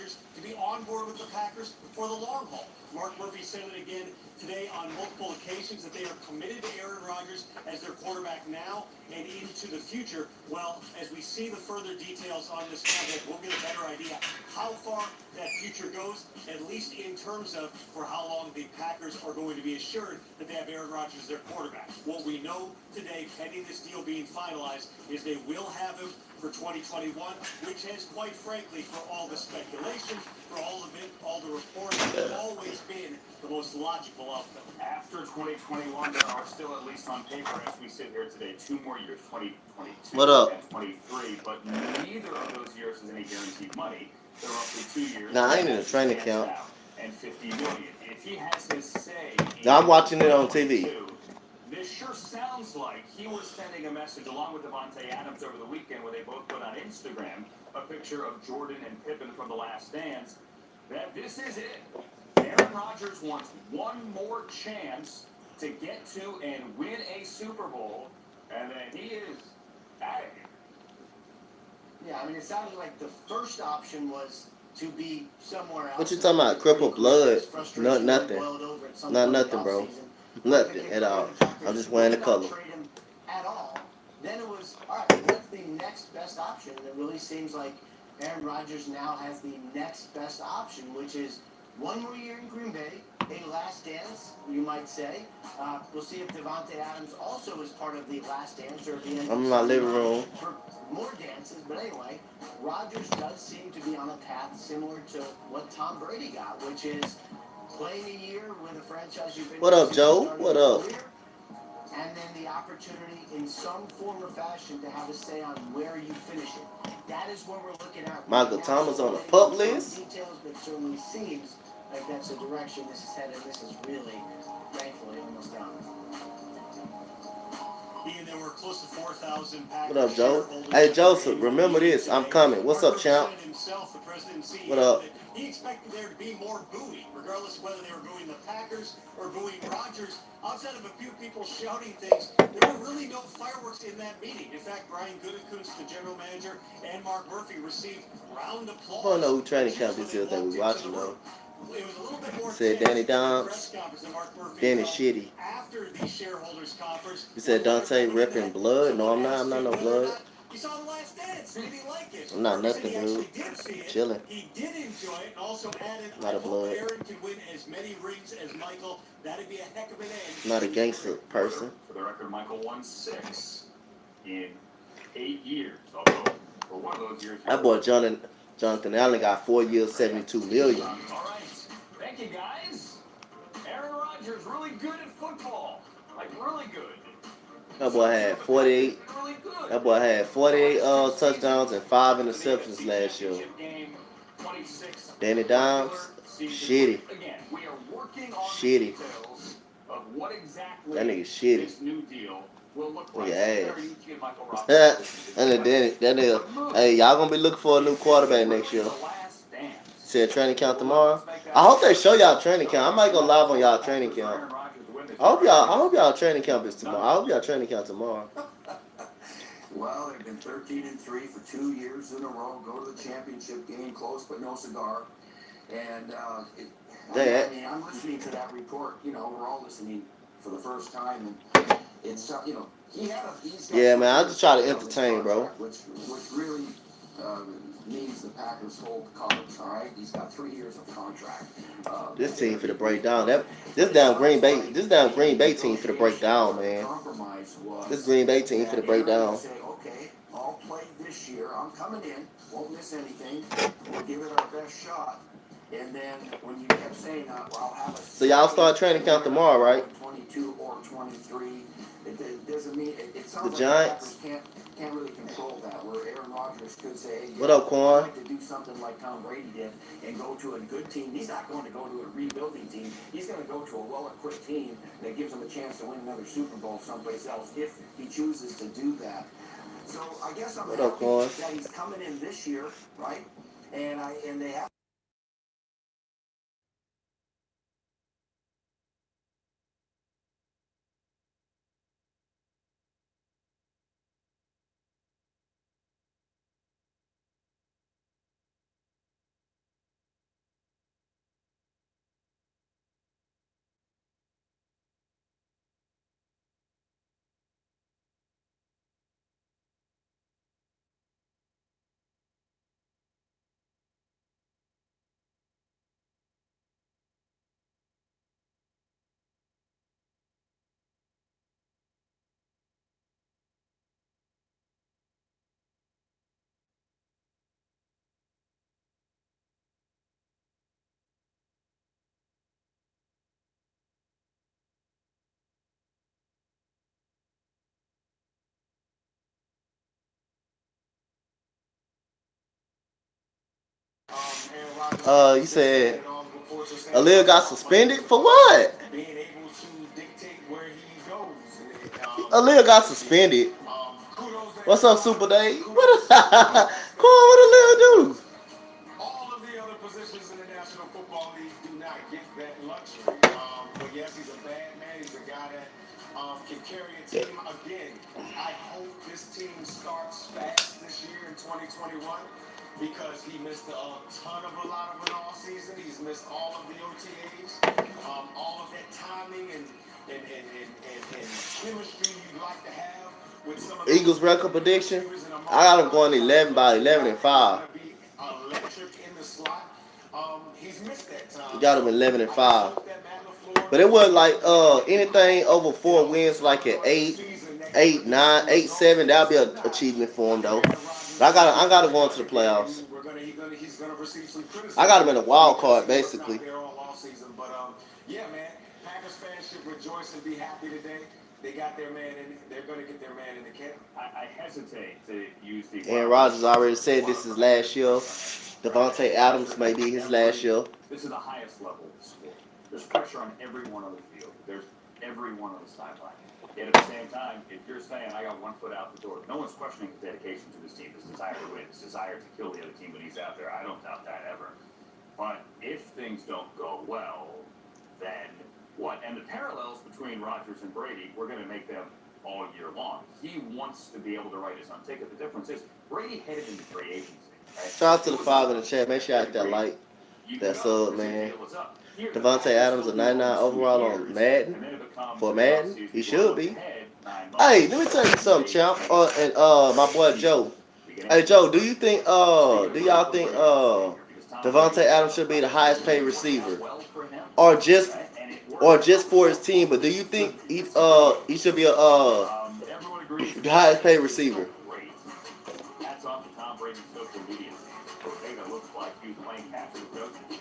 Rodgers to be on board with the Packers for the long haul. Mark Murphy said it again today on multiple occasions that they are committed to Aaron Rodgers as their quarterback now and into the future. Well, as we see the further details on this contract, we'll get a better idea how far that future goes, at least in terms of for how long the Packers are going to be assured that they have Aaron Rodgers as their quarterback. What we know today, pending this deal being finalized, is they will have him for 2021, which has, quite frankly, for all the speculation, for all of it, all the reports, always been the most logical outcome. After 2021, there are still, at least on paper, as we sit here today, 2 more years, 2022 What up? and 23, but neither of those years has any guaranteed money. They're roughly 2 years. Nah, I ain't in a training camp. And $50 million. If he has his say, I'm watching it on TV. This sure sounds like he was sending a message along with Davante Adams over the weekend, where they both put on Instagram a picture of Jordan and Pippen from The Last Dance, that this is it. Aaron Rodgers wants one more chance to get to and win a Super Bowl, and then he is out of here. Yeah, I mean, it sounded like the first option was to be somewhere else. What you talking about? Crippled blood? No, nothing. Not nothing, bro. Nothing at all. I'm just wearing the color. Trade him at all. Then it was, all right, what's the next best option? And it really seems like Aaron Rodgers now has the next best option, which is one more year in Green Bay, a last dance, you might say. We'll see if Davante Adams also is part of the last dance, or if he ends up I'm in my living room. for more dances. But anyway, Rodgers does seem to be on a path similar to what Tom Brady got, which is playing a year with a franchise you've been. What up, Joe? What up? And then the opportunity in some form or fashion to have a say on where you finish it. That is what we're looking at. Michael Thomas on the pup list. Details, but certainly seems like that's the direction this is headed. This is really, thankfully, almost done. Ian, there were close to 4,000 Packers. What up, Joe? Hey, Joseph, remember this. I'm coming. What's up, champ? Himself, the president and CEO, What up? he expected there to be more booing, regardless of whether they were booing the Packers or booing Rodgers. Outside of a few people shouting things, there were really no fireworks in that meeting. In fact, Brian Gutekunst, the general manager, and Mark Murphy received round applause. I don't know who training camp this is that we watching, though. It was a little bit more Said Danny Downs, Danny Shitty. after the shareholders conference. He said Dante ripping blood. No, I'm not. I'm not no blood. You saw The Last Dance. Did he like it? I'm not nothing, dude. Chilling. He did enjoy it, and also added, Not a I hope blood. Aaron can win as many rings as Michael. That'd be a heck of an end. Not a gangster person. For the record, Michael won 6 in 8 years. Although, for one of those years, That boy Jonathan Allen got 4 years, 72 million. All right. Thank you, guys. Aaron Rodgers, really good at football. Like, really good. That boy had 48. Really good. That boy had 48 touchdowns and 5 interceptions last year. Game 26. Danny Dimes, shitty. Again, we are working on Shitty. the details of what exactly That nigga shitty. this new deal will look like. Nigga ass. Very easy, Michael Roberts. That nigga, hey, y'all gonna be looking for a new quarterback next year. The last dance. Said training camp tomorrow. I hope they show y'all training camp. I might go live on y'all training camp. I hope y'all training camp is tomorrow. I hope y'all training camp tomorrow. Well, they've been 13-3 for 2 years in a row. Go to the championship game, close but no cigar. And I'm listening to that report. You know, we're all listening for the first time, and it's he's got Yeah, man, I just try to entertain, bro. Which really means the Packers hold the cards. All right, he's got 3 years of contract. This team for the break down. This damn Green Bay team for the break down, man. This Green Bay team for the break down. Say, okay, I'll play this year. I'm coming in. Won't miss anything. We'll give it our best shot. And then when you kept saying, well, I'll have a. So y'all start training camp tomorrow, right? 22 or 23. It doesn't mean it sounds The like Giants? the Packers can't really control that. Where Aaron Rodgers could say, hey, What up, Quan? I'd like to do something like Tom Brady did and go to a good team. He's not going to go to a rebuilding team. He's going to go to a well-equipped team that gives him a chance to win another Super Bowl someplace else if he chooses to do that. So I guess I'm What up, happy Quan? that he's coming in this year, right? And they have. You said Aaliyah got suspended for what? Being able to dictate where he goes. Aaliyah got suspended. Kudos to What's up, Super Dave? What Aaliyah do? all of the other positions in the National Football League do not get that luxury. But yes, he's a bad man. He's a guy that can carry a team. Again, I hope this team starts fast this year in 2021 because he missed a ton of a lot of it all season. He's missed all of the OTAs, all of that timing and chemistry you'd like to have with some of the Eagles record prediction. I got them going 11 by 11 and 5. He's missed that time. You got them 11 and 5. But it wasn't like anything over 4 wins, like at 8, 9, 8, 7. That'll be an achievement for him though. But I got to go into the playoffs. I got him in a wild card basically. Yeah, man. Packers fans should rejoice and be happy today. They got their man in. They're going to get their man in the camp. I hesitate to use the. Aaron Rodgers already said this is last year. Devontae Adams may be his last year. This is the highest level of the sport. There's pressure on everyone on the field. There's everyone on the sideline. Yet at the same time, if you're saying I got 1 foot out the door, no one's questioning his dedication to this team, his desire to win, his desire to kill the other team when he's out there. I don't doubt that ever. But if things don't go well, then what? And the parallels between Rodgers and Brady, we're going to make them all year long. He wants to be able to write his own ticket. The difference is Brady headed into free agency. Right? Shout out to the 5 in the chat. Make sure you hit that like. That's up, man. Devontae Adams a 99 overall on Madden. For Madden, he should be. Hey, let me tell you something, champ. And my boy Joe. Hey Joe, do y'all think Devontae Adams should be the highest paid receiver, or just for his team? But do you think he should be the highest paid receiver? That's off to Tom Brady's social media. Ortega looks like he's playing catch with coaching.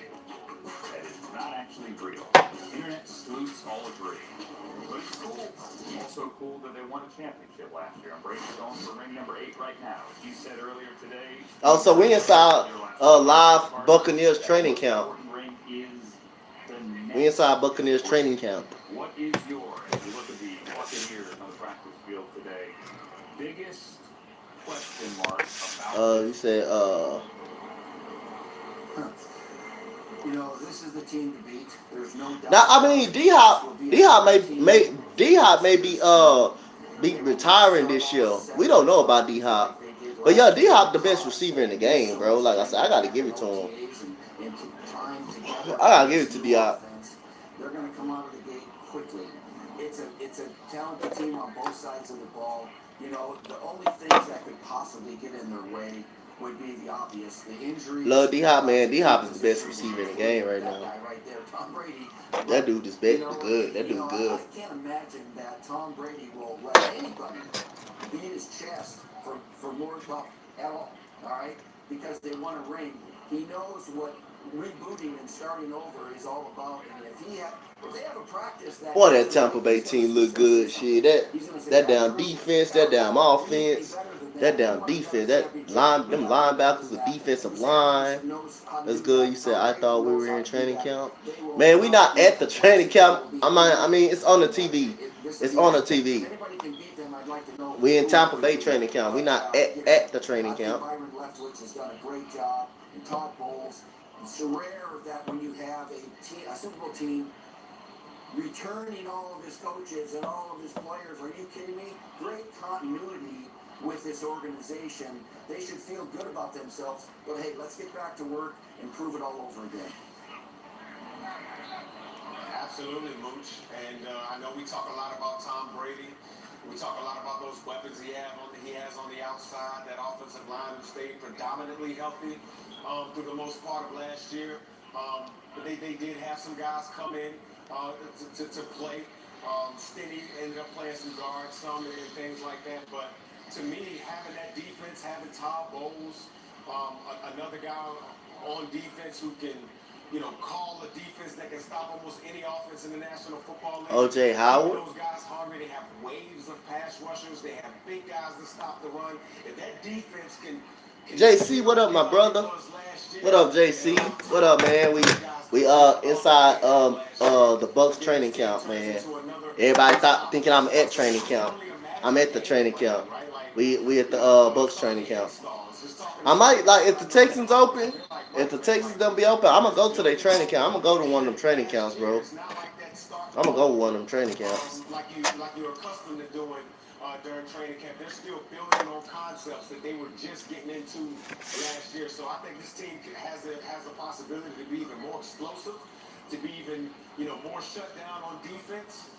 That is not actually real. Internet sleuths all agree. But it's cool. Also cool that they won a championship last year. And Brady's going for ring number 8 right now. You said earlier today. Oh, so we inside live Buccaneers training camp. We inside Buccaneers training camp. What is your, if you look at the Buccaneers on the practice field today, biggest question mark about You said You know, this is the team to beat. There's no doubt. now I mean D-Hop may be retiring this year. We don't know about D-Hop. But yeah, D-Hop the best receiver in the game, bro. Like I said, I gotta give it to him. I gotta give it to D-Hop. They're gonna come out of the gate quickly. It's a talented team on both sides of the ball. You know, the only things that could possibly get in their way would be the obvious, the injuries. Love D-Hop, man. D-Hop is the best receiver in the game right now. That guy right there, Tom Brady. That dude is good. That dude good. I can't imagine that Tom Brady will let anybody beat his chest for more at all. All right, because they won a ring. He knows what rebooting and starting over is all about. And if they have a practice that. Boy, that Tampa Bay team look good. Shit, that down defense, that down offense. That down defense, them linebackers, the defensive line, that's good. You said I thought we were in training camp. Man, we not at the training camp. I mean, it's on the TV. It's on the TV. We in Tampa Bay training camp. We not at the training camp. Byron Leftwich has done a great job, and Todd Bowles. It's rare that when you have a Super Bowl team returning all of his coaches and all of his players. Are you kidding me? Great continuity with this organization. They should feel good about themselves. But hey, let's get back to work and prove it all over again. Absolutely, Mooch. And I know we talk a lot about Tom Brady. We talk a lot about those weapons he has on the outside, that offensive line who stayed predominantly healthy through the most part of last year. But they did have some guys come in to play. Stinney ended up playing some guards, some and things like that. But to me, having that defense, having Todd Bowles, another guy on defense who can, call a defense that can stop almost any offense in the National Football League. O.J. Howard. Those guys hungry. They have waves of pass rushers. They have big guys to stop the run. If that defense can JC, what up, my brother? Last What up, JC? What up, man? We inside the Bucks training camp, man. Everybody thinking I'm at training camp. I'm at the training camp. We at the Bucks training camp. I might like if the Texans open. If the Texans don't be open, I'm gonna go to their training camp. I'm gonna go to one of them training camps, bro. I'm gonna go to one of them training camps. Like you're accustomed to doing during training camp. They're still building on concepts that they were just getting into last year. So I think this team has a possibility to be even more explosive, to be even more shut down on defense.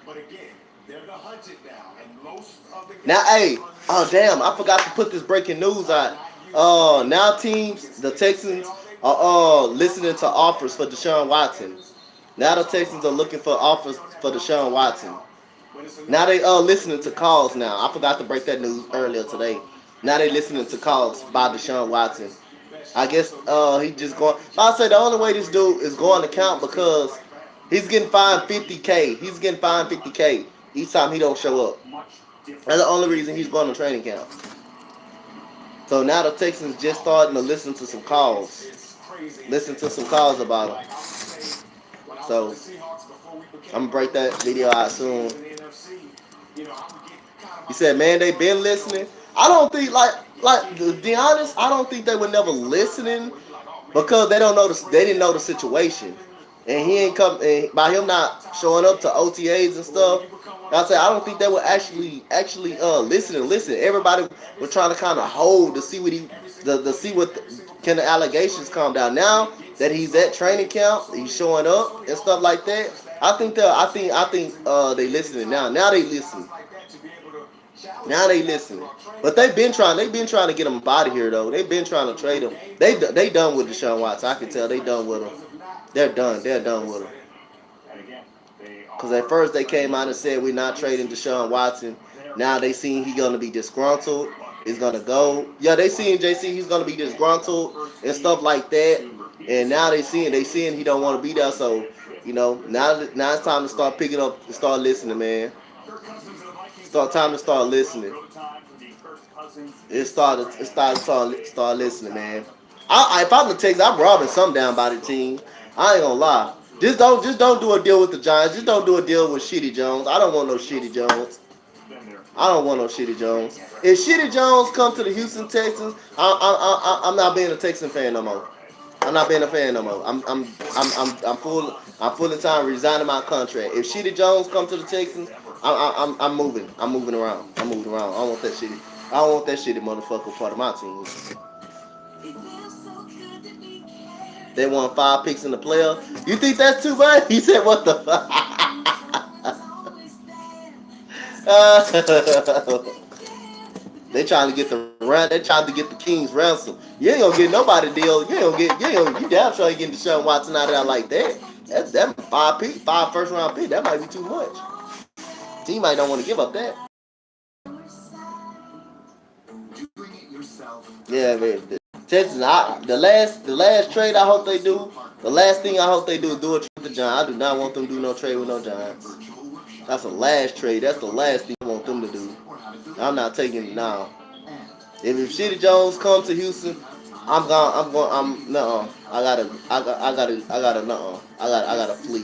But again, they're the hunted now, and most of the now, hey, oh damn, I forgot to put this breaking news out. Now teams, the Texans are listening to offers for Deshaun Watson. Now the Texans are looking for offers for Deshaun Watson. Now they listening to calls now. I forgot to break that news earlier today. Now they listening to calls by Deshaun Watson. I guess he just going. I say the only way this dude is going to count because he's getting fined $50K. He's getting fined $50K each time he don't show up. That's the only reason he's going to training camp. So now the Texans just starting to listen to some calls. Listen to some calls about him. So I'm gonna break that video out soon. He said, man, they been listening. I don't think like to be honest, I don't think they were never listening because they didn't know the situation. And he ain't come and by him not showing up to OTAs and stuff. I said I don't think they were actually listening. Everybody was trying to kind of hold to see what can the allegations calm down. Now that he's at training camp, he's showing up and stuff like that. I think they listening now. Now they listening. Now they listening. But they've been trying to get him out of here though. They've been trying to trade him. They done with Deshaun Watson. I can tell they done with him. They're done with him. Because at first they came out and said we're not trading Deshaun Watson. Now they seen he's gonna be disgruntled. He's gonna go. Yeah, they seen JC. He's gonna be disgruntled and stuff like that. And now they seeing he don't want to be there. So now it's time to start picking up and start listening, man. Time to start listening. It's time to start listening, man. If I'm the Texans, I'm robbing some down by the team. I ain't gonna lie. Just don't do a deal with the Giants. Just don't do a deal with Shitty Jones. I don't want no Shitty Jones. If Shitty Jones come to the Houston Texans, I'm not being a Texan fan no more. I'm not being a fan no more. I'm full of time resigning my contract. If Shitty Jones come to the Texans, I'm moving. I'm moving around. I don't want that shitty motherfucker part of my team. They won 5 picks in the playoff. You think that's too bad? He said, "What the fuck?" They trying to get the Kings ransom. You ain't gonna get nobody deal. You damn sure ain't getting Deshaun Watson out of there like that. That 5 first round pick. That might be too much. Team might don't want to give up that. Yeah, man. Texans, the last trade I hope they do. The last thing I hope they do is do a trade with the Giants. I do not want them to do no trade with no Giants. That's the last trade. That's the last thing I want them to do. I'm not taking it now. If Shitty Jones comes to Houston, I gotta flee.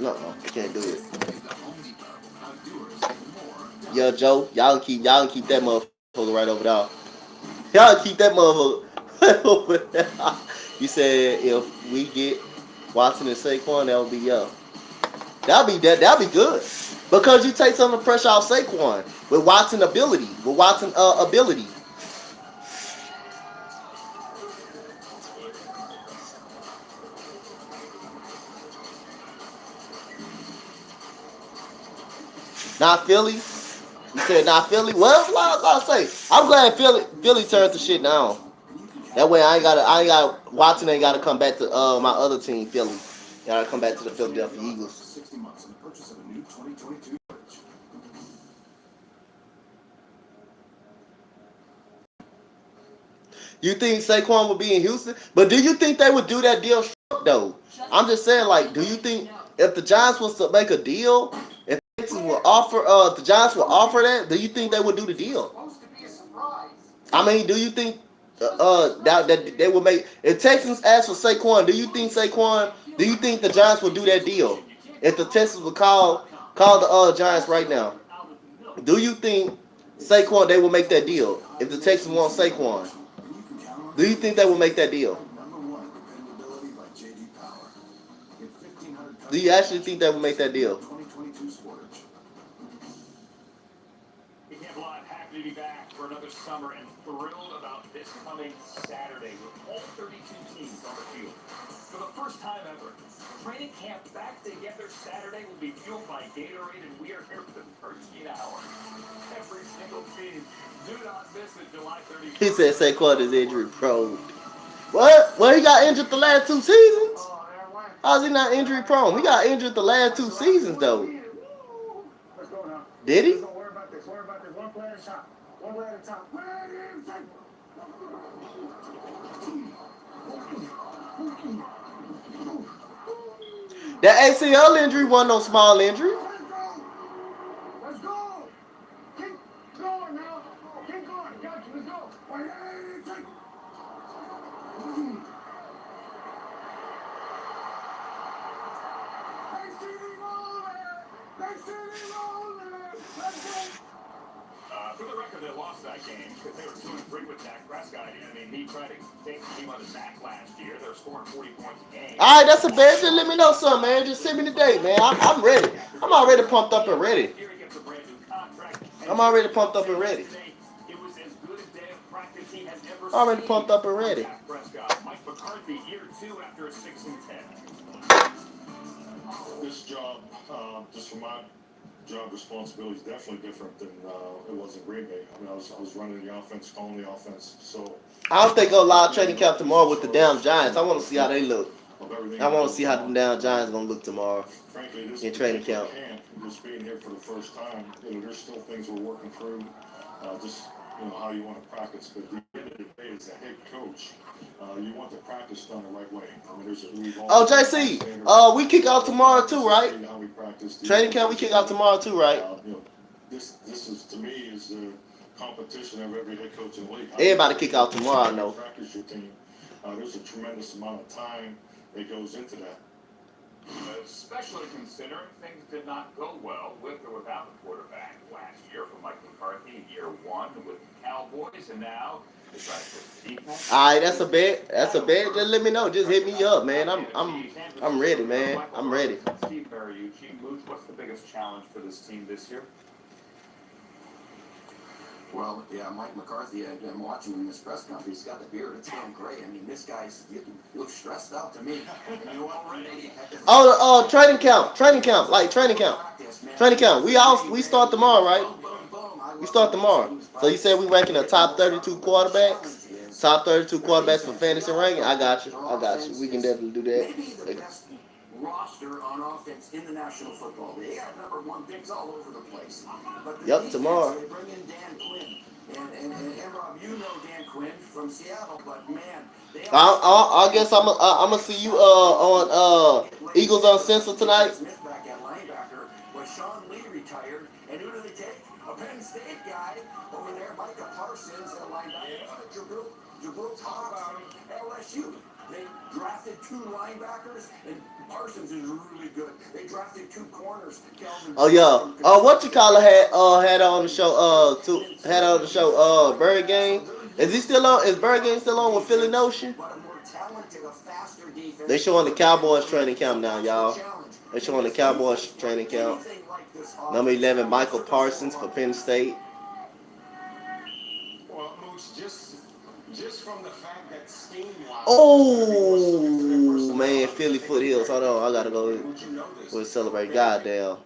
No, can't do it. Yo, Joe, y'all can keep that motherfucker right over there. Y'all keep that motherfucker right over there. You said if we get Watson and Saquon, that would be That'll be good. Because you take some of the pressure off Saquon with Watson ability. Not Philly. You said not Philly. Well, that's what I was about to say. I'm glad Philly turned the shit down. That way I ain't got Watson ain't gotta come back to my other team, Philly. Gotta come back to the Philadelphia Eagles. 60 months in the purchase of a new 2022. You think Saquon would be in Houston? But do you think they would do that deal though? I'm just saying, like, do you think if the Giants was to make a deal, if the Giants will offer that, do you think they would do the deal? I mean, do you think that they will make. If Texans ask for Saquon, do you think the Giants will do that deal? If the Texans will call the Giants right now, do you think Saquon they will make that deal? If the Texans want Saquon, do you think they will make that deal? Do you actually think they will make that deal? We can't lie, happy to be back for another summer and thrilled about this coming Saturday with all 32 teams on the field. For the first time ever, training camp back together Saturday will be fueled by Gatorade, and we are here for the 13 hours. Every single team. Do not miss it July 31st. He said Saquon is injury prone. What? Well, he got injured the last 2 seasons. How's he not injury prone? He got injured the last 2 seasons though. Did he? Don't worry about this. Worry about this. One play at a time. One play at a time. That ACL injury wasn't no small injury. Let's go. Keep going now. Keep going. Got you. Let's go. For the record, they lost that game because they were 2-3 with Dak Prescott. I mean, he tried to take the team on his back last year. They were scoring 40 points a game. All right, that's a bet. Just let me know something, man. Just send me the date, man. I'm ready. I'm already pumped up and ready. I'm already pumped up and ready. It was as good a day of practice he has ever Already seen. pumped up and ready. Dak Prescott, Mike McCarthy, year 2 after a 6-10. This job, just from my job responsibility, is definitely different than it was in Green Bay. I mean, I was running the offense, calling the offense. So I don't think go live training camp tomorrow with the damn Giants. I want to see how they look. of everything. I want to see how the damn Giants gonna look tomorrow. Frankly, this in training camp. Just being here for the first time, there's still things we're working through. Just how you want to practice, but at the end of the day, as a head coach, you want the practice done the right way. I mean, Oh, JC, we kick off tomorrow too, right? Training camp, we kick off tomorrow too, right? This is, to me, is the competition of every head coach in the league. Everybody kick off tomorrow, I know. Practice your team. There's a tremendous amount of time that goes into that. Especially considering things did not go well with or without the quarterback last year for Mike McCarthy, year 1 with the Cowboys, and now they try to fix the defense. All right, that's a bet. That's a bet. Just let me know. Just hit me up, man. I'm ready, man. I'm ready. Steve Mariucci, Mooch, what's the biggest challenge for this team this year? Well, yeah, Mike McCarthy, I'm watching him in this press conference. He's got the beard. It's going great. I mean, this guy's he looks stressed out to me. And you know what? Oh, training camp, like training camp. We start tomorrow, right? We start tomorrow. So you said we ranking the top 32 quarterbacks? Top 32 quarterbacks for fantasy ranking? I got you. We can definitely do that. Maybe the best roster on offense in the National Football League. They got number 1 picks all over the place. But the defense, tomorrow. They bring in Dan Quinn. And Rob, you know Dan Quinn from Seattle, but man, I guess I'm gonna see you on Eagles Uncensored tonight. Smith back at linebacker. When Sean Lee retired, and who do they take? A Penn State guy over there, Micah Parsons at linebacker. Jabril Talk, LSU. They drafted 2 linebackers, and Parsons is really good. They drafted 2 corners. Oh yeah. What you call it had on the show Bird Game. Is he still on? Is Bird Game still on with Philly Notion? They showing the Cowboys training camp now, y'all. They showing the Cowboys training camp. Number 11, Michael Parsons for Penn State. Well, Mooch, just from the fact that Steam Oh man, Philly Foothills. Hold on, I gotta go. We'll celebrate. Goddamn.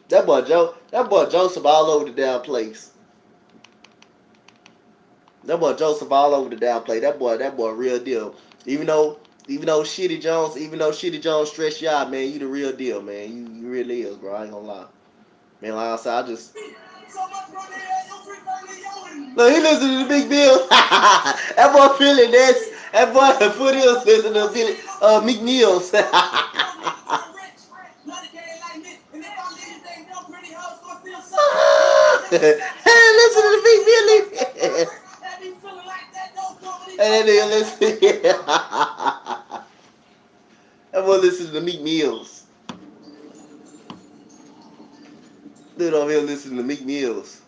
That boy Joseph all over the damn place. That boy Joseph all over the damn place. That boy real deal. Even though Shitty Jones stress you out, man, you the real deal, man. You really is, bro. I ain't gonna lie. Man, like I said, I just look, he listen to the Big Bill. That boy feeling this. That boy Foothills listen to Billy. Meek Mills. Hey, listen to Meek Millie. Hey, that nigga listen. I'm gonna listen to Meek Mills. Dude over here listening to Meek Mills.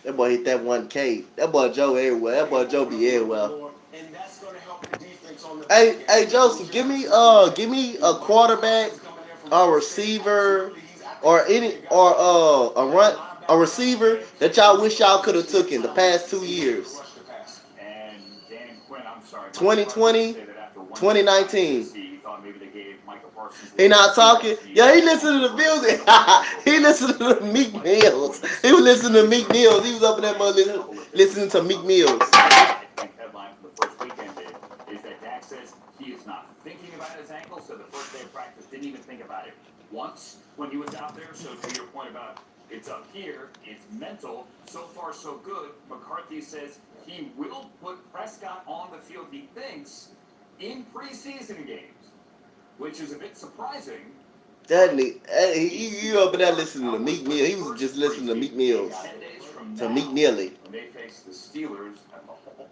That boy hit that 1K. That boy Joe everywhere. That boy Joe be everywhere. And that's going to help the defense on the Hey Joseph, give me a quarterback, a receiver, or a receiver that y'all wish y'all could have took in the past 2 years. And Dan Quinn, I'm sorry. 2020, 2019. He thought maybe they gave Michael Parsons. He not talking. Yeah, he listened to the music. He listened to the Meek Mills. He was listening to Meek Mills. He was up in that mother listening to Meek Mills. I think headline from the first weekend is that Dak says he is not thinking about his ankle, so the first day of practice didn't even think about it once when he was out there. So to your point about it's up here, it's mental. So far, so good. McCarthy says he will put Prescott on the field, he thinks, in preseason games, which is a bit surprising. That nigga, you up in there listening to Meek Mills. He was just listening to Meek Mills. 10 days from To now, Meek Millie. when they face the Steelers at the home.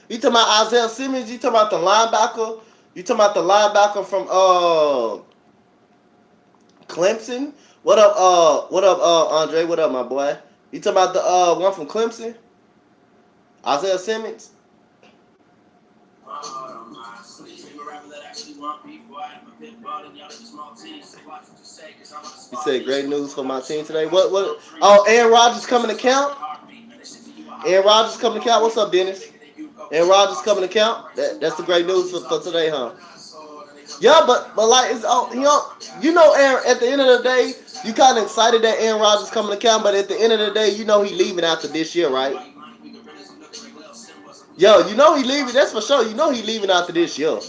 You talking about Isaiah Simmons? You talking about the linebacker? You talking about the linebacker from Clemson? What up, Andre? What up, my boy? You talking about the one from Clemson? Isaiah Simmons? You said great news for my team today. What? Oh, Aaron Rodgers coming to count? Aaron Rodgers coming to count? What's up, Dennis? Aaron Rodgers coming to count? That's the great news for today, huh? Yeah, but like it's Aaron. At the end of the day, you kind of excited that Aaron Rodgers coming to count, but at the end of the day, he leaving after this year, right? Yo, he leaving. That's for sure. He leaving after this year.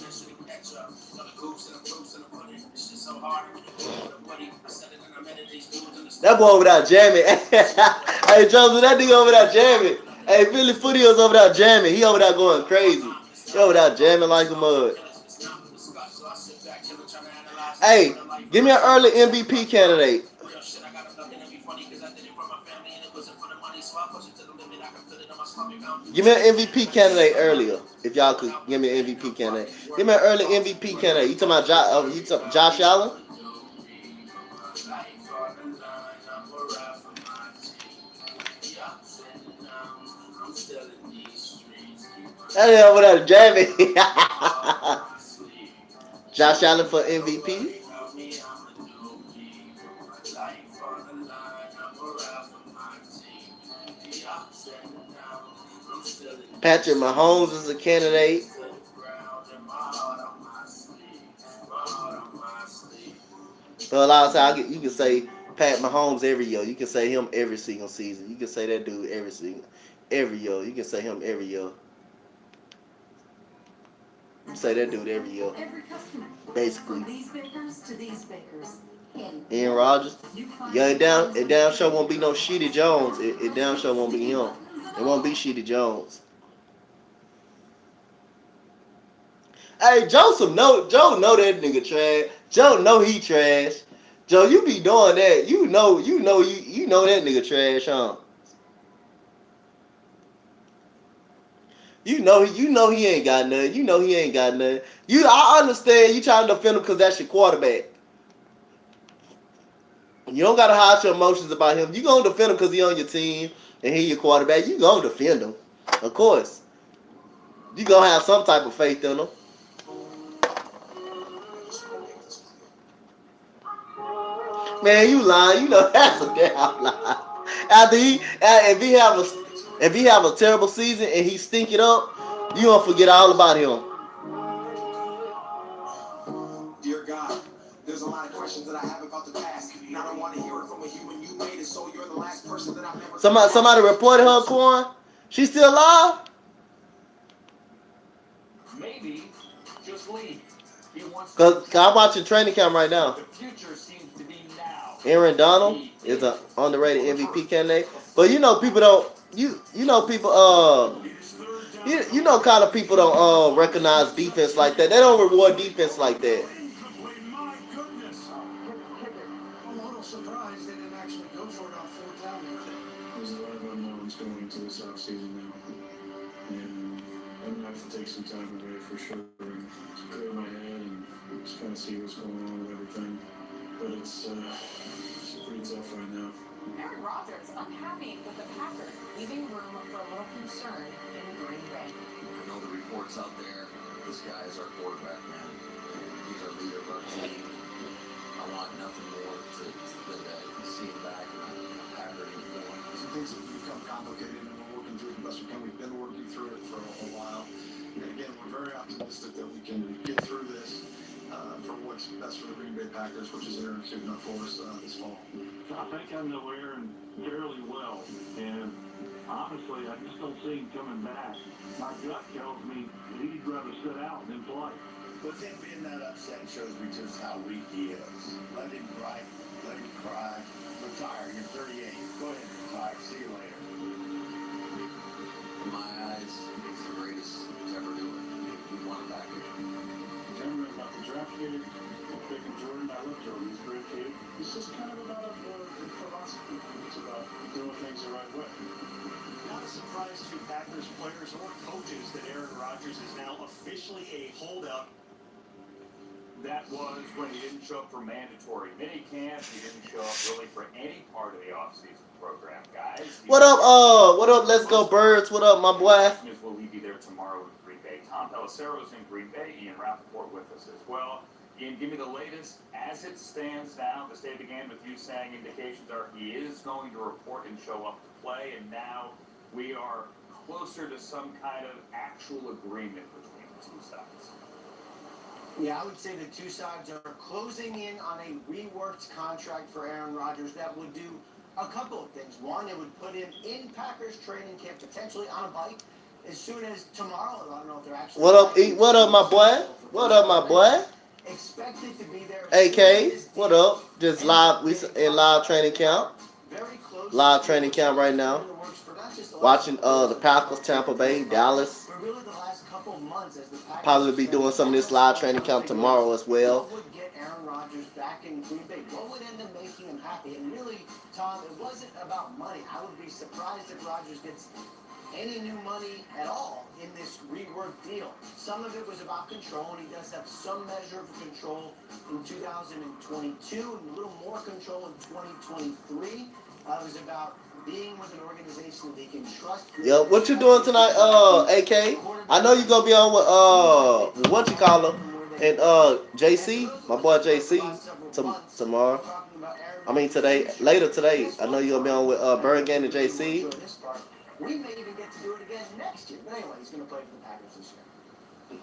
That boy over there jamming. Hey, Joseph, that nigga over there jamming. Hey, Philly Footy over there jamming. He over there going crazy. He over there jamming like a mud. Hey, give me an early MVP candidate. Give me an MVP candidate earlier. If y'all could give me an MVP candidate. Give me an early MVP candidate. You talking about Josh Allen? That nigga over there jamming. Josh Allen for MVP. Patrick Mahomes is a candidate. So a lot of times you can say Pat Mahomes every year. You can say him every single season. You can say that dude every year. You can say him every year. You say that dude every year. Basically. These bakers to these bakers. Aaron Rodgers. Yeah, it down sure won't be no Sheedy Jones. It down sure won't be him. It won't be Sheedy Jones. Hey, Joe know that nigga trash. Joe know he trash. Joe, you be doing that. You know that nigga trash, huh? You know he ain't got nothing. You know he ain't got nothing. I understand you trying to defend him because that's your quarterback. You don't gotta hide your emotions about him. You gonna defend him because he on your team and he your quarterback. You gonna defend him, of course. You gonna have some type of faith in him. Man, you lying. You know that's a damn lie. If he have a terrible season and he stink it up, you gonna forget all about him. Dear God, there's a lot of questions that I have about the past, and I don't want to hear it from a human. You made it so So you're the last person that I've ever. Somebody reported her, Quan. She still alive? Maybe just leave. He wants Cause I'm watching training camp right now. the future seems to be now. Aaron Donald is an underrated MVP candidate, but you know people don't. You know people. You know kind of people don't recognize defense like that. They don't reward defense like that. My goodness. I'm a little surprised they didn't actually go for it on fourth down there. There's a lot of unknowns going into this offseason now. And I'm going to have to take some time away for sure and clear my head and just kind of see what's going on with everything. But it's pretty tough right now. Aaron Rodgers unhappy with the Packers, leaving room for a little concern in Green Bay. I know the reports out there. This guy is our quarterback, man. He's our leader of our team. I want nothing more than to see him back in a Packer uniform. Some things have become complicated, and we're working through it the best we can. We've been working through it for a while. And again, we're very optimistic that we can get through this for what's best for the Green Bay Packers, which is Aaron suiting up for us this fall. I think I know Aaron fairly well, and honestly, I just don't see him coming back. My gut tells me he'd rather sit out than play. But him being that upset shows me just how weak he is. Let him cry, let him cry. Retire, you're 38. Go ahead and retire. See you later. In my eyes, he's the greatest to ever do it. We want him back here. Remember about the draft kid, picking Jordan. I love Jordan. He's a great kid. It's just kind of about a philosophy. It's about doing things the right way. Not a surprise to Packers players or coaches that Aaron Rodgers is now officially a holdout. That was when he didn't show up for mandatory minicamp. He didn't show up really for any part of the offseason program, guys. What up? What up? Let's go Birds. What up, my boy? Will he be there tomorrow in Green Bay? Tom Pelissero's in Green Bay. Ian Rappaport with us as well. Ian, give me the latest. As it stands now, this day began with you saying indications are he is going to report and show up to play, and now we are closer to some kind of actual agreement between the two sides. Yeah, I would say the two sides are closing in on a reworked contract for Aaron Rodgers that would do a couple of things. One, it would put him in Packers training camp, potentially on a bike, as soon as tomorrow. I don't know if they're actually. What up, E? What up, my boy? What up, my boy? Expected to be there. AK, what up? Just live. We in live training camp. Very close. Live training camp right now. Watching the Packers, Tampa Bay, Dallas. For really the last couple months, as the Packers Probably be doing some of this live training camp tomorrow as well. What would get Aaron Rodgers back in Green Bay? What would end up making him happy? And really, Tom, it wasn't about money. I would be surprised if Rodgers gets any new money at all in this reworked deal. Some of it was about control, and he does have some measure of control in 2022 and a little more control in 2023. It was about being with an organization that they can trust. Yo, what you doing tonight, AK? I know you gonna be on with what you call him and JC, my boy JC, tomorrow. I mean today, later today. I know you gonna be on with Bergen and JC. We may even get to do it again next year. But anyway, he's gonna play for the Packers this year.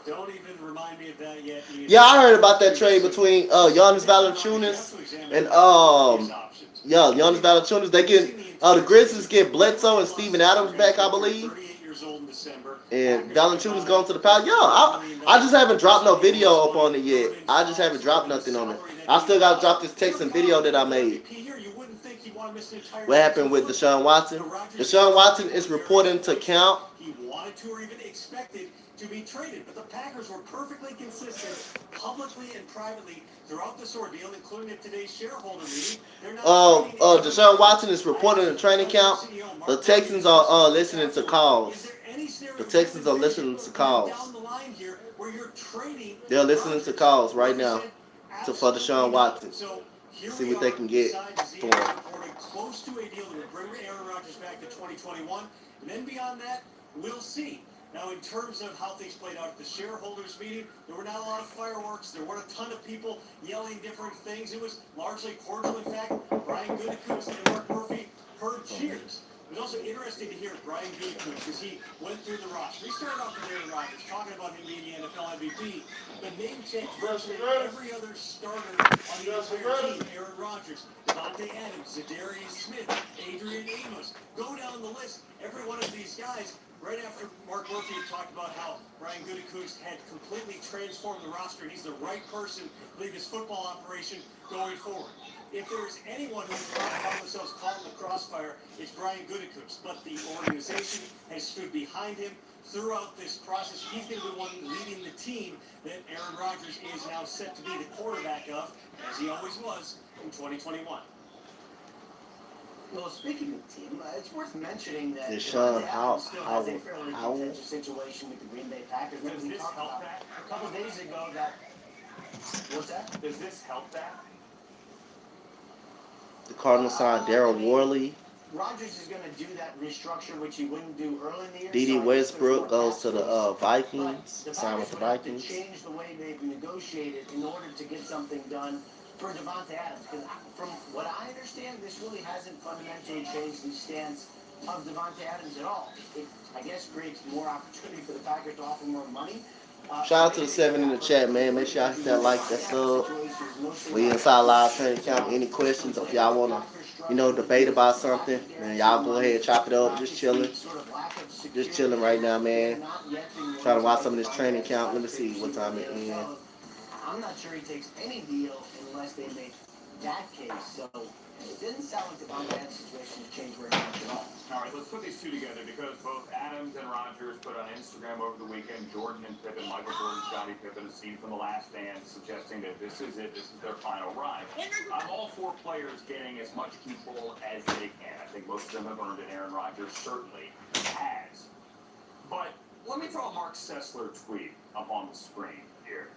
Don't even remind me of that yet. Ian. Yeah, I heard about that trade between Giannis Valanciunas and Giannis Valanciunas. They get the Grizzlies get Bledsoe and Steven Adams back, I believe. And Valanciunas going to the Packers. Yo, I just haven't dropped no video up on it yet. I just haven't dropped nothing on it. I still got to drop this text and video that I made. What happened with Deshaun Watson? Deshaun Watson is reporting to camp. He wanted to or even expected to be traded, but the Packers were perfectly consistent publicly and privately throughout this ordeal, including at today's shareholder meeting. Deshaun Watson is reporting to training camp. The Texans are listening to calls. The Texans are listening to calls. They're listening to calls right now for Deshaun Watson. See what they can get for him. Close to a deal that would bring Aaron Rodgers back to 2021, and then beyond that, we'll see. Now, in terms of how things played out at the shareholders meeting, there were not a lot of fireworks. There weren't a ton of people yelling different things. It was largely cordial. In fact, Brian Gutekunst and Mark Murphy heard cheers. It was also interesting to hear Brian Gutekunst as he went through the roster. He started off with Aaron Rodgers, talking about him being the NFL MVP, but name checked virtually every other starter on the entire team. Aaron Rodgers, Devontae Adams, Zadarius Smith, Adrian Amos. Go down the list. Every one of these guys, right after Mark Murphy had talked about how Brian Gutekunst had completely transformed the roster, and he's the right person to lead this football operation going forward. If there's anyone who's found themselves caught in the crossfire, it's Brian Gutekunst. But the organization has stood behind him throughout this process. He's going to be the one leading the team that Aaron Rodgers is now set to be the quarterback of, as he always was, in 2021. Well, speaking of the team, it's worth mentioning that Deshaun Devontae Adams still has a fairly Howell. contentious situation with the Green Bay Packers. Does We this talked help about that? a couple days ago that. What's that? Does this help that? The Cardinals signed Daryl Worley. Rodgers is going to do that restructure, which he wouldn't do early in the year. D.D. so I guess Westbrook there's more goes to the cap space. Vikings. But the Signed with Packers the would have to Vikings. change the way they've negotiated in order to get something done for Devontae Adams. Because from what I understand, this really hasn't fundamentally changed the stance of Devontae Adams at all. It, I guess, creates more opportunity for the Packers to offer more money. Shout out to the 7 in the chat, man. Make sure y'all hit that like, that sub. We inside live training camp. Any questions? If y'all wanna, debate about something, then y'all go ahead and chop it up. Just chilling. Just chilling right now, man. Trying to watch some of this training camp. Let me see what time it is. I'm not sure he takes any deal unless they make that case. So it didn't sound like the Devontae situation has changed very much at all. All right, let's put these two together because both Adams and Rodgers put on Instagram over the weekend Jordan and Pippen, Michael Jordan, Scottie Pippen, a scene from The Last Dance, suggesting that this is it, this is their final ride. I'm all for players getting as much control as they can. I think most of them have earned it. Aaron Rodgers certainly has. But let me throw a Mark Sessler tweet up on the screen here.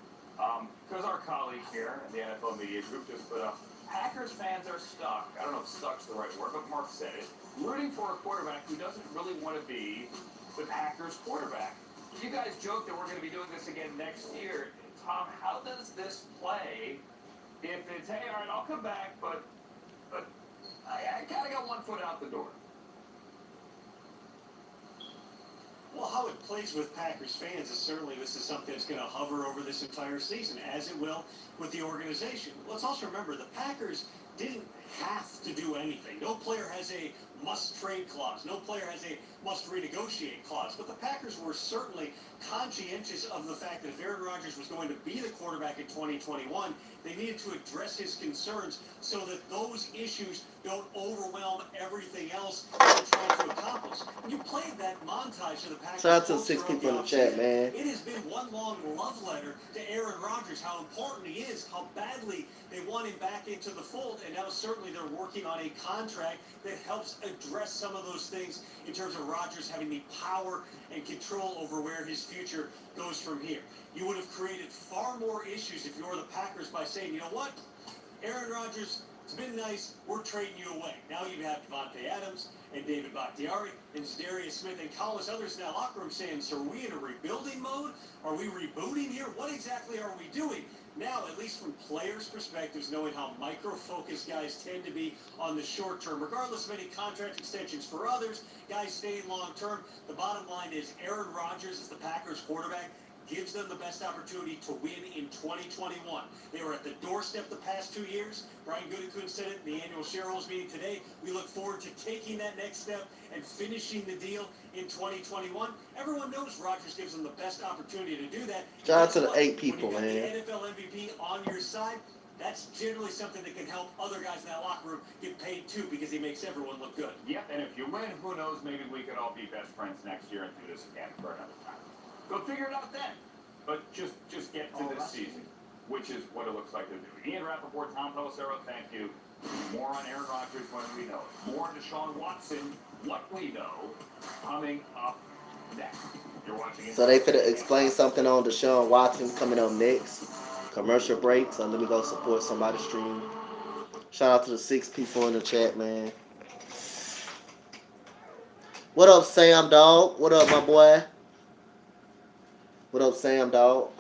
Because our colleague here in the NFL Media Group just put up, Packers fans are stuck. I don't know if stuck's the right word, but Mark said it. Rooting for a quarterback who doesn't really want to be the Packers quarterback. You guys joke that we're going to be doing this again next year. Tom, how does this play if it's, hey, all right, I'll come back, but I kind of got one foot out the door? Well, how it plays with Packers fans is certainly this is something that's going to hover over this entire season, as it will with the organization. Let's also remember the Packers didn't have to do anything. No player has a must-trade clause. No player has a must-renegotiate clause. But the Packers were certainly conscientious of the fact that if Aaron Rodgers was going to be the quarterback in 2021, they needed to address his concerns so that those issues don't overwhelm everything else they're trying to accomplish. And you played that montage of the Packers. Shout out to the 6 people in the chat, man. It has been one long love letter to Aaron Rodgers, how important he is, how badly they want him back into the fold, and now certainly they're working on a contract that helps address some of those things in terms of Rodgers having the power and control over where his future goes from here. You would have created far more issues if you were the Packers by saying, you know what, Aaron Rodgers, it's been nice, we're trading you away. Now you have Devontae Adams and David Bakhtiari and Zadarius Smith and countless others in that locker room saying, so are we in a rebuilding mode? Are we rebooting here? What exactly are we doing? Now, at least from players' perspectives, knowing how micro-focused guys tend to be on the short term, regardless of any contract extensions for others, guys staying long term, the bottom line is Aaron Rodgers is the Packers quarterback, gives them the best opportunity to win in 2021. They were at the doorstep the past 2 years. Brian Gutekunst said it in the annual shareholders meeting today. We look forward to taking that next step and finishing the deal in 2021. Everyone knows Rodgers gives them the best opportunity to do that. Shout out to the 8 people, when you got man. the NFL MVP on your side, that's generally something that can help other guys in that locker room get paid too, because he makes everyone look good. Yep, and if you win, who knows, maybe we could all be best friends next year and do this again for another time. Go figure it out then. But just get to this season, which is what it looks like to do. Ian Rappaport, Tom Pelissero, thank you. More on Aaron Rodgers when we know it. More on Deshaun Watson, what we know, coming up next. You're watching. So they finna explain something on Deshaun Watson coming up next. Commercial break, so let me go support somebody's stream. Shout out to the 6 people in the chat, man. What up, Sam, dog? What up, my boy? What up, Sam, dog?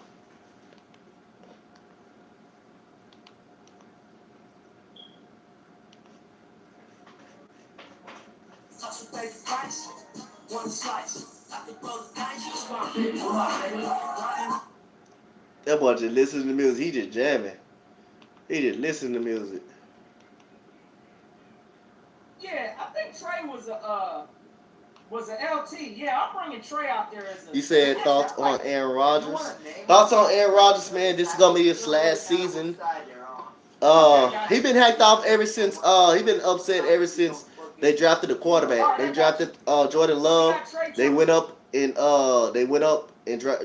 pay the price. One slice. I think both guys you smart, baby. Come on, baby. Right. That boy just listening to music. He just jamming. He just listening to music. Yeah, I think Trey was a LT. Yeah, I'm bringing Trey out there as a. You said thoughts on Aaron Rodgers? Thoughts on Aaron Rodgers, man. This is gonna be his last season. He been hacked off ever since. He been upset ever since they drafted the quarterback. They drafted Jordan Love. They went up and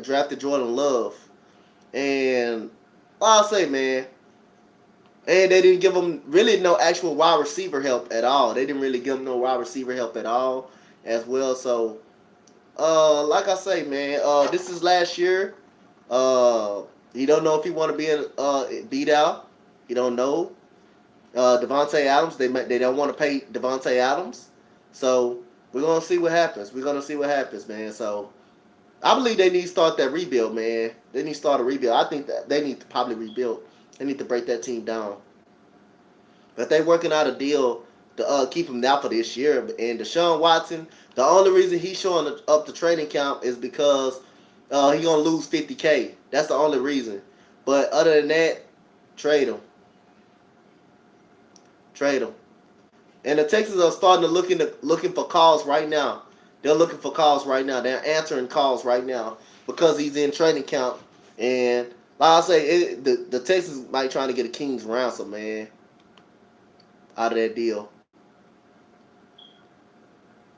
drafted Jordan Love. And I'll say, man, and they didn't give him really no actual wide receiver help at all. They didn't really give him no wide receiver help at all as well. So, like I say, man, this is last year. He don't know if he want to be beat out. He don't know. Devontae Adams, they don't want to pay Devontae Adams. So we're gonna see what happens. We're gonna see what happens, man. So I believe they need to start that rebuild, man. They need to start a rebuild. I think that they need to probably rebuild. They need to break that team down. But they working out a deal to keep him now for this year. And Deshaun Watson, the only reason he's showing up to training camp is because he gonna lose $50K. That's the only reason. But other than that, trade him. Trade him. And the Texans are starting to looking for calls right now. They're looking for calls right now. They're answering calls right now because he's in training camp. And like I say, the Texans might trying to get a king's ransom, man, out of that deal.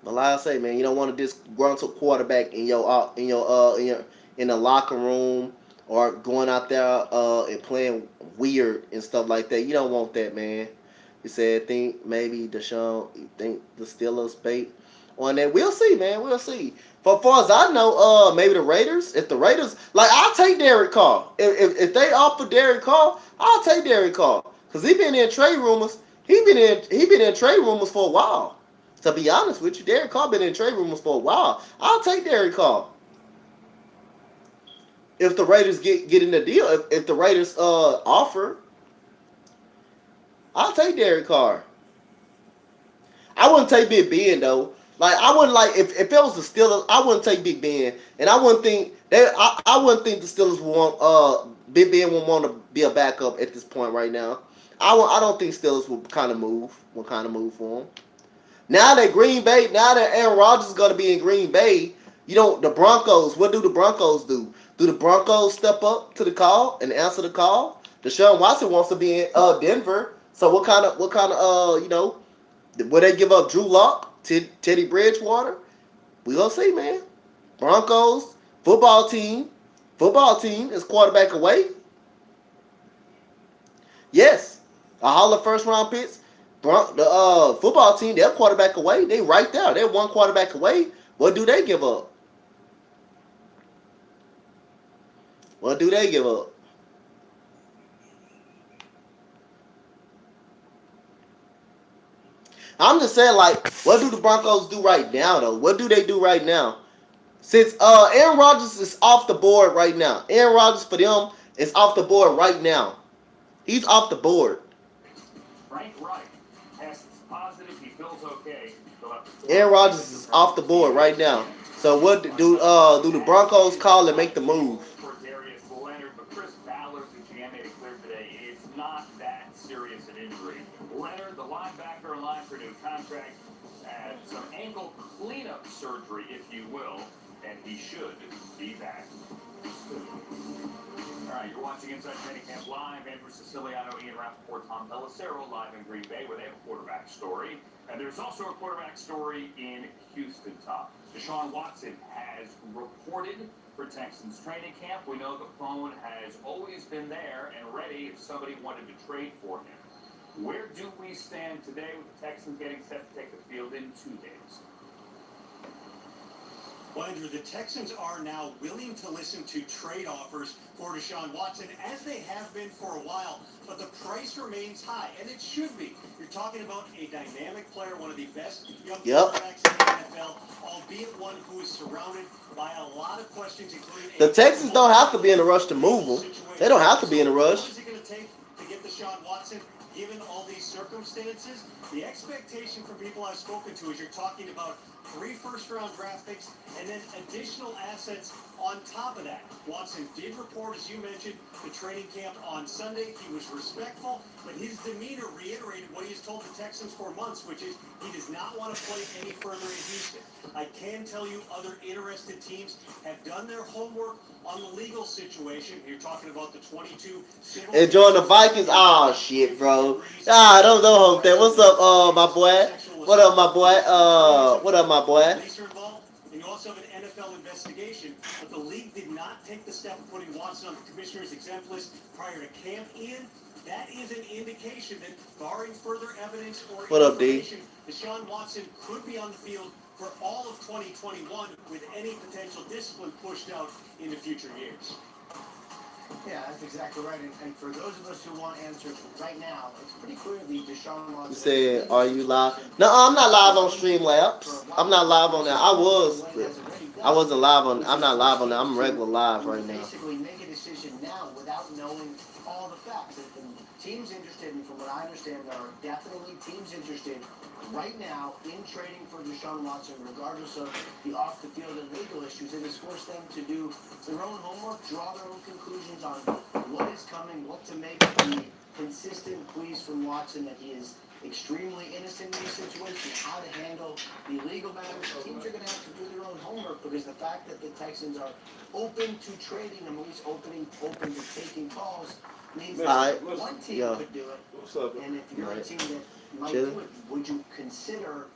But like I say, man, you don't want a disgruntled quarterback in the locker room or going out there and playing weird and stuff like that. You don't want that, man. He said, think maybe Deshaun, think the Steelers bait on that. We'll see, man. We'll see. For far as I know, maybe the Raiders. If the Raiders, like, I'll take Derek Carr. If they offer Derek Carr, I'll take Derek Carr because he been in trade rumors. He been in trade rumors for a while. To be honest with you, Derek Carr been in trade rumors for a while. I'll take Derek Carr. If the Raiders get in the deal, if the Raiders offer, I'll take Derek Carr. I wouldn't take Big Ben though. Like I wouldn't like if it was the Steelers, I wouldn't take Big Ben, and I wouldn't think I wouldn't think the Steelers want Big Ben would want to be a backup at this point right now. I don't think Steelers will kind of move for him. Now that Green Bay, now that Aaron Rodgers is going to be in Green Bay, you know the Broncos. What do the Broncos do? Do the Broncos step up to the call and answer the call? Deshaun Watson wants to be in Denver. So what kind of will they give up Drew Lock, Teddy Bridgewater? We gonna see, man. Broncos football team is quarterback away. Yes, a Hall of first round picks. The football team, they're quarterback away. They right there. They're one quarterback away. What do they give up? What do they give up? I'm just saying, like, what do the Broncos do right now, though? What do they do right now? Since Aaron Rodgers is off the board right now. Aaron Rodgers, for them, is off the board right now. He's off the board. Frank Reich tests positive. He feels okay. Aaron Rodgers is off the board right now. So what do the Broncos call and make the move? For Darius Leonard, but Chris Ballard, the GM, made it clear today it's not that serious an injury. Leonard, the linebacker in line for a new contract, had some ankle cleanup surgery, if you will, and he should be back. All right, you're watching Inside Training Camp Live. Andrew Siciliano, Ian Rappaport, Tom Pelissero live in Green Bay where they have a quarterback story. And there's also a quarterback story in Houston, Tom. Deshaun Watson has reported for Texans training camp. We know the phone has always been there and ready if somebody wanted to trade for him. Where do we stand today with the Texans getting set to take the field in 2 days? Well, Andrew, the Texans are now willing to listen to trade offers for Deshaun Watson, as they have been for a while, but the price remains high, and it should be. You're talking about a dynamic player, one of the best young quarterbacks in the NFL, albeit one who is surrounded by a lot of questions, including... The Texans don't have to be in a rush to move him. They don't have to be in a rush. What is it going to take to get Deshaun Watson given all these circumstances, the expectation from people I've spoken to is you're talking about 3 first-round draft picks and then additional assets on top of that. Watson did report, as you mentioned, the training camp on Sunday. He was respectful, but his demeanor reiterated what he has told the Texans for months, which is he does not want to play any further in Houston. I can tell you other interested teams have done their homework on the legal situation. You're talking about the 22 civil... And join the Vikings. Oh, shit, bro. Ah, don't hope that. What's up, my boy? What up, my boy? What up, my boy? Police are involved, and you also have an NFL investigation, but the league did not take the step of putting Watson on the commissioner's exempt list prior to camp. Ian, that is an indication that, barring further evidence or What up, D? information, Deshaun Watson could be on the field for all of 2021 with any potential discipline pushed out into future years. Yeah, that's exactly right. And for those of us who want answers right now, it's pretty clearly Deshaun Watson. You said, are you live? No, I'm not live on Streamlabs. I'm not live on that. I wasn't live on. I'm not live on that. I'm regular live right now. Basically, make a decision now without knowing all the facts. And teams interested, and from what I understand, there are definitely teams interested right now in trading for Deshaun Watson, regardless of the off-the-field and legal issues. It has forced them to do their own homework, draw their own conclusions on what is coming, what to make of the consistent pleas from Watson that he is extremely innocent in this situation, how to handle the legal matters. Teams are going to have to do their own homework, because the fact that the Texans are open to trading him, at least open to taking calls, means that one team could do it. And if you're a team that might do it, would you consider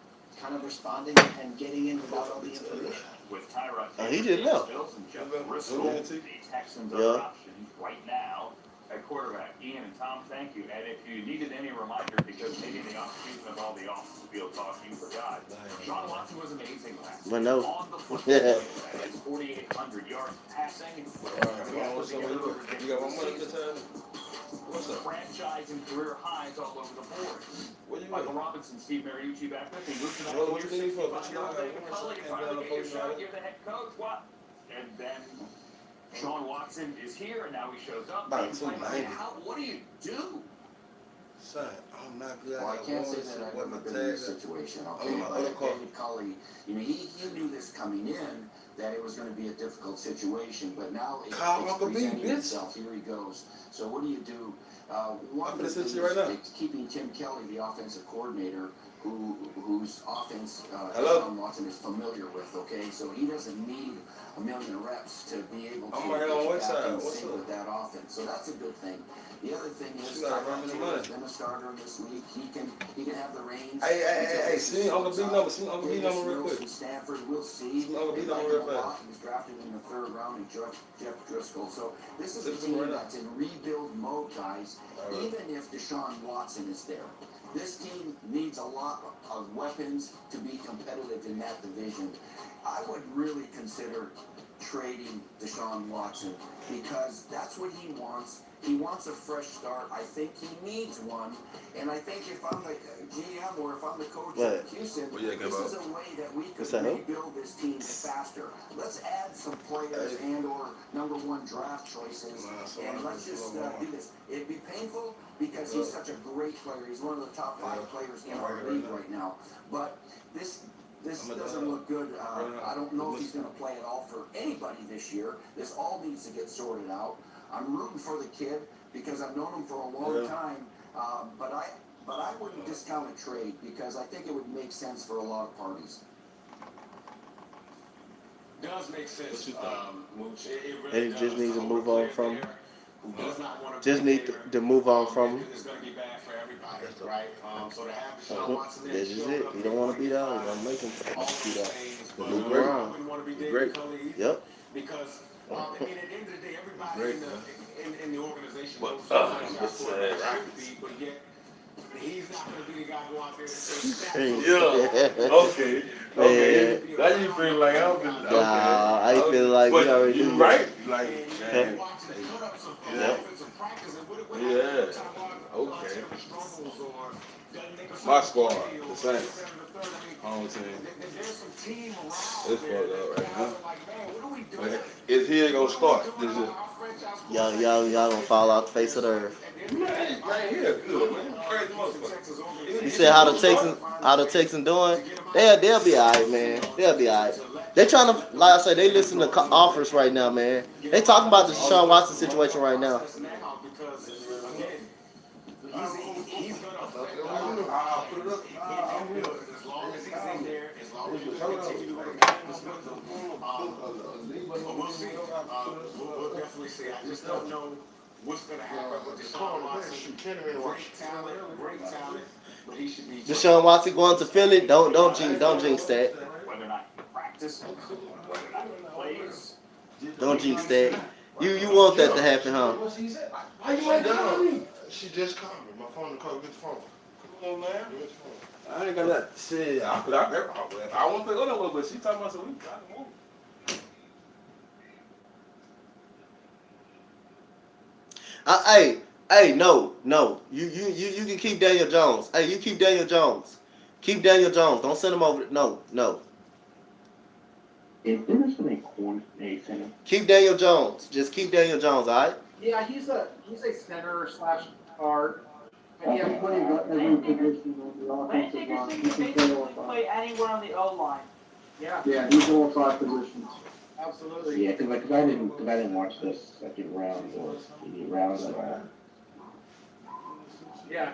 kind of responding and getting in without all the information? With Tyrod He didn't know. Bills and Jeff Driscoll, the Texans are options right now at quarterback. Ian and Tom, thank you. And if you needed any reminder, because maybe in the off-season of all the off-field talk you forgot, Deshaun Watson was amazing last year. On the football, his 4,800 yards passing. You got one more at the time? What's up? Franchise and career highs all over the board. What you Michael mean? Robinson, Steve Mariucci back with me. Listen up. What you need for? What you got? Finally get your shot. You're the head coach. What? And then Sean Watson is here, and now he shows up. About 290. What do you do? Son, I'm not good. Well, I can't say that I've ever been in this situation, okay? But David Culley, you know, he knew this coming in, that it was going to be a difficult situation, but now it's presenting itself. Here he goes. So what do you do? One of the things is keeping Tim Kelly, the offensive coordinator, whose offense Deshaun Watson is familiar with, okay? So he doesn't need a million reps to be able to get back in sync with that offense. So that's a good thing. The other thing is, Tyrod Taylor's been a starter this week. He can have the reins. Hey, see Uncle B number. See Uncle B number real quick. Stanford, we'll see. Uncle B number real fast. He was drafted in the 3rd round, and Jeff Driscoll. So this is a team that's in rebuild mode, guys. Even if Deshaun Watson is there, this team needs a lot of weapons to be competitive in that division. I would really consider trading Deshaun Watson, because that's what he wants. He wants a fresh start. I think he needs one. And I think if I'm the GM or if I'm the coach of Houston, this is a way that we could rebuild this team faster. Let's add some players and or #1 draft choices, and let's just do this. It'd be painful because he's such a great player. He's one of the top 5 players in our league right now. But this doesn't look good. I don't know if he's going to play at all for anybody this year. This all needs to get sorted out. I'm rooting for the kid because I've known him for a long time, but I wouldn't discount a trade, because I think it would make sense for a lot of parties. Does make sense. Mooch. They just need to move on from. Just need to move on from. It's going to be bad for everybody, right? So to have Deshaun Watson there, this is it. You don't want to beat out. You don't make him beat out. Move around. Great. Yep. Because I mean, at the end of the day, everybody in the organization knows should be, but yet he's not going to be the guy go out there and say, Okay. Now you feel like I'm Nah, I feel like you already right. Like, and watching put up some offensive practice, and what Okay. My squad, the Saints. Home team. It's fucked up right now. Like, he ain't gonna start this year. Y'all gonna fall off the face of the earth. Man, he a good man. Crazy motherfucker. You said how the Texans doing? They'll be alright, man. They'll be alright. They trying to, like I said, they listen to offers right now, man. They talking about the Deshaun Watson situation right now. He's going to affect the offense. As long as he's in there, as long as you continue to work out with him, but we'll see. We'll definitely see. I just don't know what's going to happen with Deshaun Watson. Great talent, but he should be. Deshaun Watson going to Philly? Don't jinx that. Whether or not he practices, whether or not he plays. Don't jinx that. You want that to happen, huh? Why you ain't calling me? She just called me. My phone called. Get the phone. Come on, man. I ain't got that shit. I put out there. I want to play other one, but she talking about some week. I don't want. Hey, no. You can keep Daniel Jones. Hey, you keep Daniel Jones. Keep Daniel Jones. Don't send him over. No. Is Dennis a corner center? Keep Daniel Jones. Just keep Daniel Jones, all right? Yeah, he's a center slash guard. He can play every position on the Lane offensive line. Dickerson He can can play basically all five. play anywhere on the O line. Yeah, Yeah, he's all five positions. absolutely. Yeah, because I didn't watch this second round or any round at all. Yeah.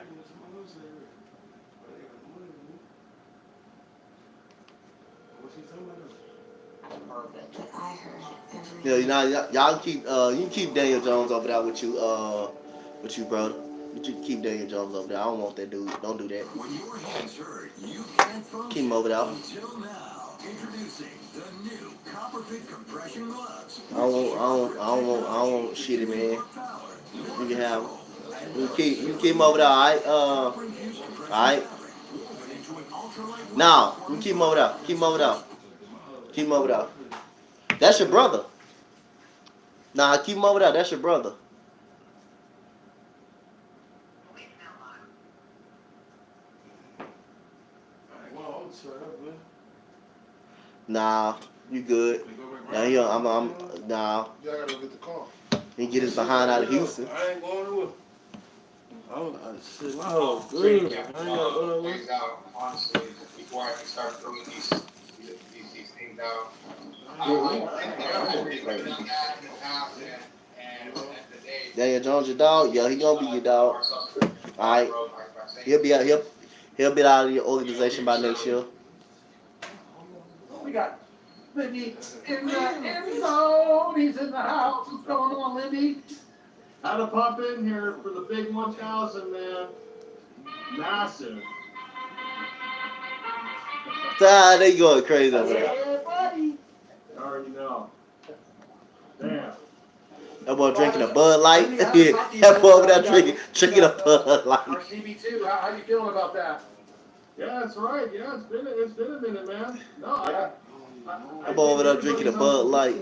Yeah, you know, y'all keep you can keep Daniel Jones over there with you, brother. But you can keep Daniel Jones over there. I don't want that dude. Don't do that. When your hands hurt, you can't function. Keep him over there. Until now, introducing the new Copperfit compression gloves. I don't want shitty, man. You can have him. You can keep him over there, all right? Now, you keep him over there. Keep him over there. That's your brother. Nah, keep him over there. That's your brother. Nah, you good. Nah, nah. You gotta go get the car. He get his behind out of Houston. I ain't going to it. Shit, oh, good. I ain't got going to it. Honestly, before I can start throwing these things out. Daniel Jones, your dog? Yeah, he gonna be your dog. Alright. He'll be out of your organization by next year. We got Lindy in the end zone. He's in the house. What's going on, Lindy? Had to pop in here for the big 1,000, man. Massive. They going crazy over there. Hey, buddy. I already know. Damn. That boy drinking a Bud Light. That boy over there drinking a Bud Light. RCB2, how you feeling about that? Yeah, that's right. Yeah, it's been a minute, man. No, That boy over there drinking a Bud Light.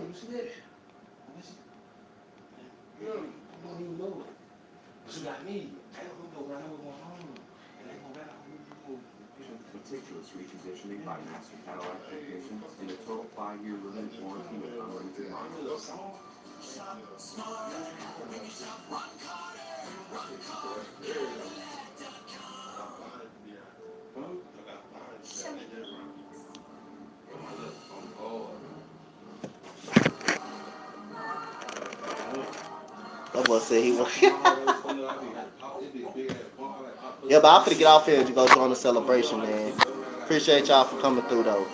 Meticulous reconditioning by Master Cadillac Technicians and a total 5-year limited warranty with unlimited miles. That boy said he was. Yeah, but I'm finna get off here and go join the celebration, man. Appreciate y'all for coming through, though.